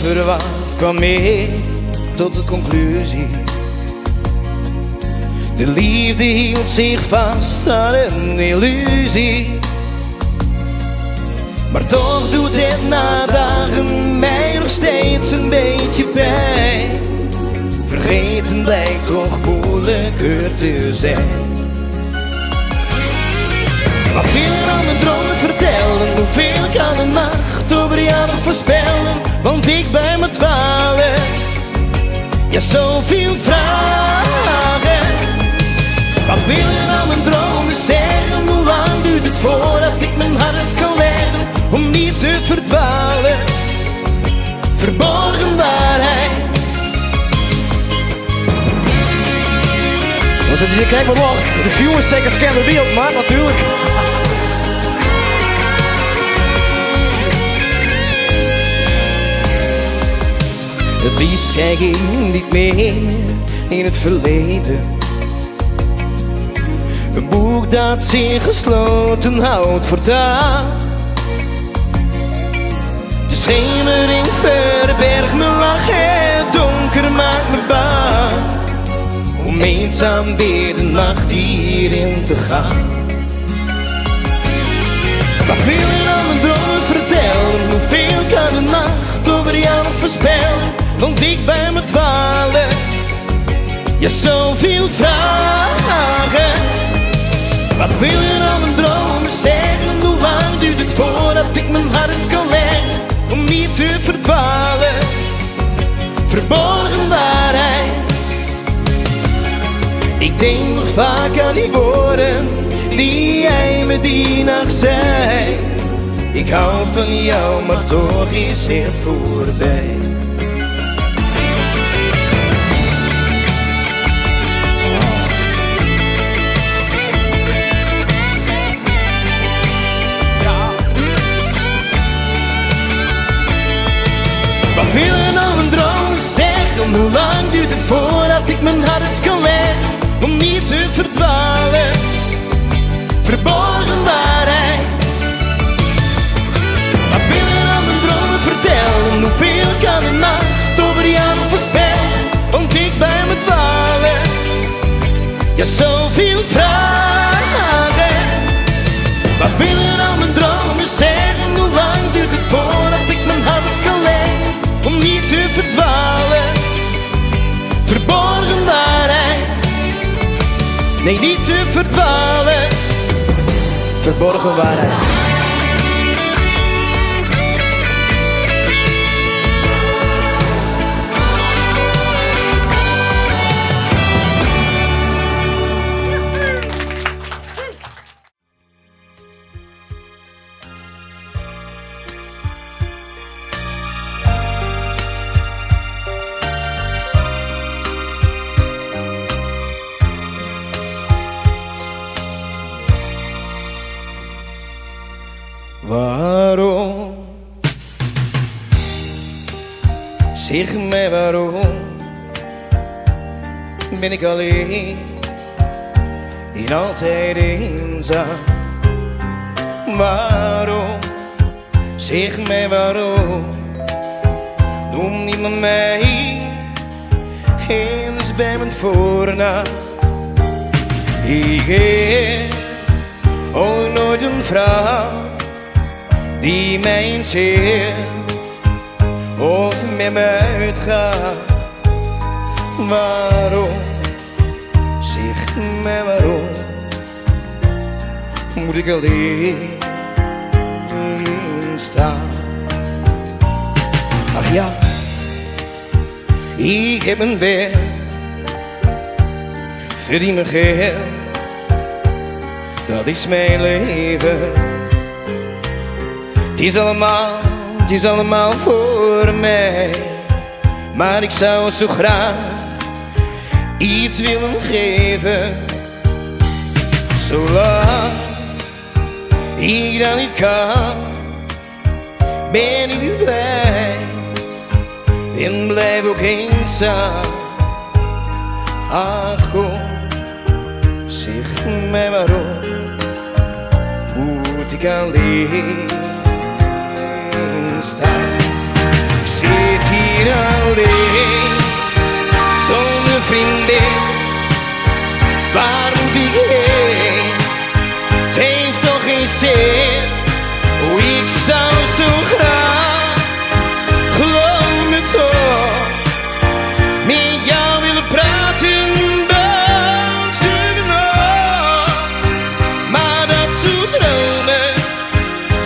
onverwacht kwam ik tot de conclusie. De liefde hield zich vast aan een illusie. Maar toch doet het na dagen mij nog steeds een beetje pijn. Vergeten blijkt toch moeilijker te zijn. Wat wil je aan mijn dromen vertellen? Hoeveel kan een nacht over jou nog voorspellen? Want ik bij me dwalen, ja, zoveel vragen. Wat wil je aan mijn dromen zeggen? Hoe lang duurt het voordat ik mijn hart kan leggen? Om niet te verdwalen, verborgen waarheid. Dan zit je, kijk maar mocht. De viewers steken scan de beeld, maar natuurlijk. Het liefst kijk ik niet meer in het verleden. Een boek dat zich gesloten houdt voortaan. De schemering verbergt mijn lach, het donker maakt me bang. Om eenzaam weer de nacht hierin te gaan. Wat wil je aan mijn dromen vertellen? Hoeveel kan een nacht over jou nog voorspellen? Want ik bij me dwalen, ja, zoveel vragen. Wat wil je aan mijn dromen zeggen? Hoe lang duurt het voordat ik mijn hart kan leggen? Om niet te verdwalen, verborgen waarheid. Ik denk nog vaak aan die woorden die jij me die nacht zei. Ik hou van jou, maar toch is het voorbij. Wat wil je nou een droom zeggen? Hoe lang duurt het voordat ik mijn hart kan leggen? Om niet te verdwalen, verborgen waarheid. Wat wil je aan mijn dromen vertellen? Hoeveel kan een nacht over jou nog voorspellen? Want ik bij me dwalen, ja, zoveel vragen. Wat wil je aan mijn dromen zeggen? Hoe lang duurt het voordat ik mijn hart kan leggen? Om niet te verdwalen, verborgen waarheid. Nee, niet te verdwalen, verborgen waarheid. Waarom? Zeg mij waarom ben ik alleen en altijd eenzaam? Waarom? Zeg mij waarom noemt niemand mij eens bij mijn voornaam? Ik heb ooit nooit een vrouw die mij zegt of met me uitgaat. Waarom? Zeg mij waarom moet ik alleen staan? Ach ja, ik heb een werk, verdien mijn geld, dat is mijn leven. Het is allemaal voor mij, maar ik zou zo graag iets willen geven. Zolang ik dat niet kan, ben ik niet blij en blijf ook eenzaam. Ach kom, zeg mij waarom moet ik alleen staan? Ik zit hier hier alleen, zonder vriendin. Waar moet ik heen? Het heeft toch geen zin. Oh, ik zou zo graag, geloof me toch, met jou willen praten, dansen nog. Maar dat soort dromen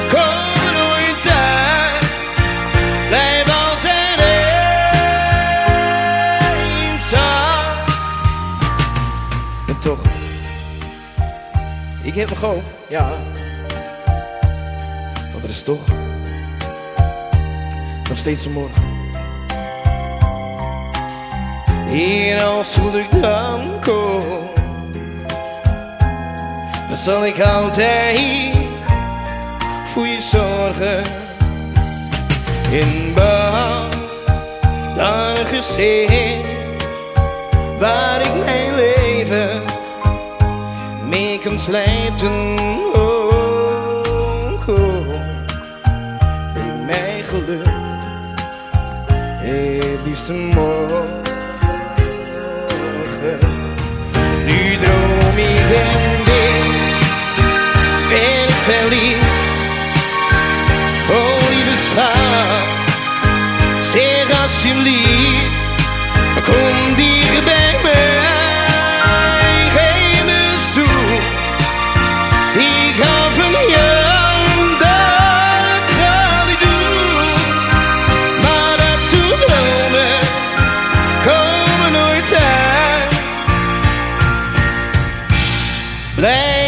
komen nooit uit. Blijf altijd eenzaam. En toch, ik heb nog hoop, ja. Want er is toch nog steeds een morgen. Hier als hoe ik dan kom, dan zal ik altijd voor je zorgen. In bouw dan een gezin waar ik mijn leven mee kan slijten. Oh, oh. In mijn geluk, het liefste morgen. Nu droom ik en ben ik verliefd. Oh lieve schat, zeg alsjeblieft, kom dicht bij mij, geef me zoen. Ik hou van jou, dat zal ik doen. Maar dat soort dromen komen nooit uit. Blijf